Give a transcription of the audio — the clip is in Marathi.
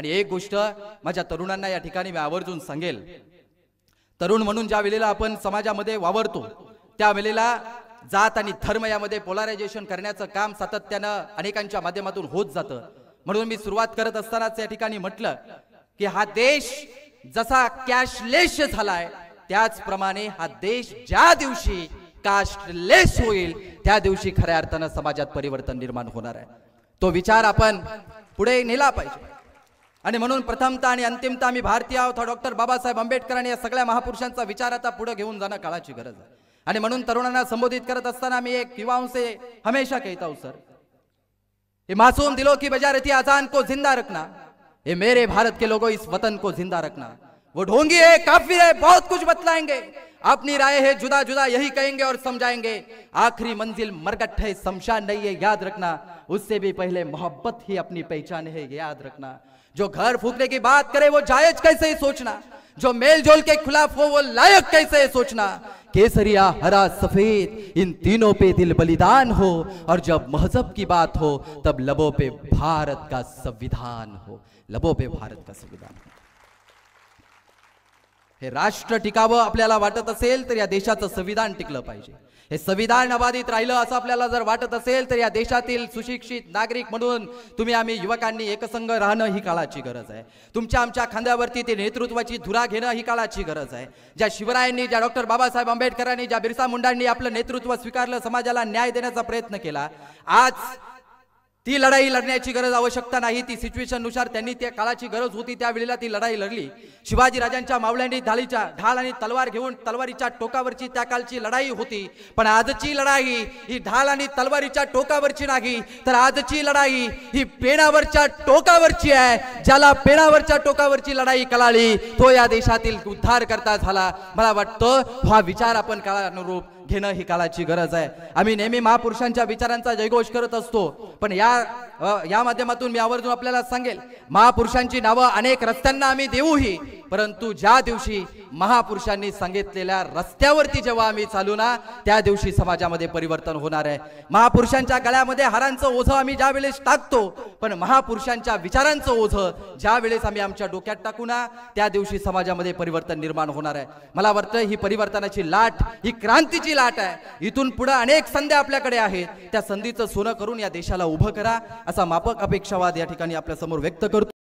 आणि एक गोष्ट माझ्या तरुणांना या ठिकाणी मी आवर्जून सांगेल, तरुण म्हणून ज्या वेळेला आपण समाजामध्ये वावरतो त्या वेळेला जात आणि धर्म यामध्ये पोलरायझेशन करण्याचं काम सातत्यानं अनेकांच्या माध्यमातून होत जातं। म्हणून मी सुरुवात करत असतानाच या ठिकाणी म्हटलं की हा देश जसा कॅशलेस झालाय त्याचप्रमाणे हा देश ज्या दिवशी कास्टलेस होईल त्या दिवशी खऱ्या अर्थानं समाजात परिवर्तन निर्माण होणार आहे। तो विचार आपण पुढे नेला पाहिजे आणि म्हणून प्रथमतः आणि अंतिमतः आम्ही भारतीय आहोत, डॉक्टर बाबासाहेब आंबेडकर आणि या सगळ्या महापुरुषांचा विचार आता पुढे घेऊन जाणं काळाची गरज आहे। आणि म्हणून तरुणांना संबोधित करत असताना मी एक युवाओं से हमेशा कहता हूं सर, ये मासूम दिलों की बजारती अजान को जिंदा रखना, ये मेरे भारत के लोगों इस वतन को जिंदा रखना। वो ढोंगी है, काफिर है, बहुत कुछ बतलाएंगे, अपनी राय है जुदा जुदा यही कहेंगे और समझाएंगे, आखिरी मंजिल मरकट है शमशान नहीं है याद रखना, उससे भी पहले मोहब्बत ही अपनी पहचान है याद रखना। जो घर फूकने की बात करे वो जायज कैसे ही सोचना, जो मेल जोल के खिलाफ हो वो लायक कैसे सोचना। केसरिया हरा सफेद इन तीनों पे दिल बलिदान हो, और जब मजहब की बात हो तब लबों पे भारत का संविधान हो, लबों पे भारत का संविधान हो। हे राष्ट्र टिकावं आपल्याला वाटत असेल तर या देशाचं संविधान टिकलं पाहिजे। हे संविधान अबाधित राहिलं असं आपल्याला जर वाटत असेल तर या देशातील सुशिक्षित नागरिक म्हणून तुम्ही आम्ही युवकांनी एकसंघ राहणं ही काळाची गरज आहे। तुमच्या आमच्या खांद्यावरती ते नेतृत्वाची धुरा घेणं ही काळाची गरज आहे। ज्या शिवरायांनी, ज्या डॉक्टर बाबासाहेब आंबेडकरांनी, ज्या बिरसा मुंडांनी आपलं नेतृत्व स्वीकारलं, समाजाला न्याय देण्याचा प्रयत्न केला, आज ती लढाई लढण्याची गरज आवश्यकता नाही, ती सिच्युएशन नुसार त्यांनी त्या काळाची गरज होती त्या वेळेला ती लढाई लढली। शिवाजी राजांच्या मावळ्यांनी ढाल आणि तलवार घेऊन तलवारीच्या टोकावरची त्या कालची लढाई होती, पण आजची लढाई ही ढाल आणि तलवारीच्या टोकावरची नाही, तर आजची लढाई ही पेणावरच्या टोकावरची आहे। ज्याला पेणावरच्या टोकावरची लढाई कळाली तो या देशातील उद्धार करता झाला। मला वाटतं हा विचार आपण काळानुरूप घेणं ही काळाची गरज आहे। आम्ही नेहमी महापुरुषांच्या विचारांचा जयघोष करत असतो, पण या माध्यमातून मी आवर्जून आपल्याला सांगेल, महापुरुषांची नावं अनेक रस्त्यांना आम्ही देऊही, परंतु ज्या दिवशी महापुरुषांनी सांगितलेल्या रस्त्यावरती जेव्हा आम्ही चालू ना त्या दिवशी समाजामध्ये परिवर्तन होणार आहे। महापुरुषांच्या गळ्यामध्ये हारांचं ओझं आम्ही ज्या वेळेस टाकतो, पण महापुरुषांच्या विचारांचं ओझं ज्या वेळेस आम्ही आमच्या डोक्यात टाकू ना त्या दिवशी समाजामध्ये परिवर्तन निर्माण होणार आहे। मला वाटतं ही परिवर्तनाची लाट, ही क्रांतीची लाट आहे। इथून पुढे अनेक संधी आपल्याकडे आहेत, त्या संधीचं सोनं करून या देशाला उभं करा असा मापक अपेक्षावाद या ठिकाणी आपल्या समोर व्यक्त करतो।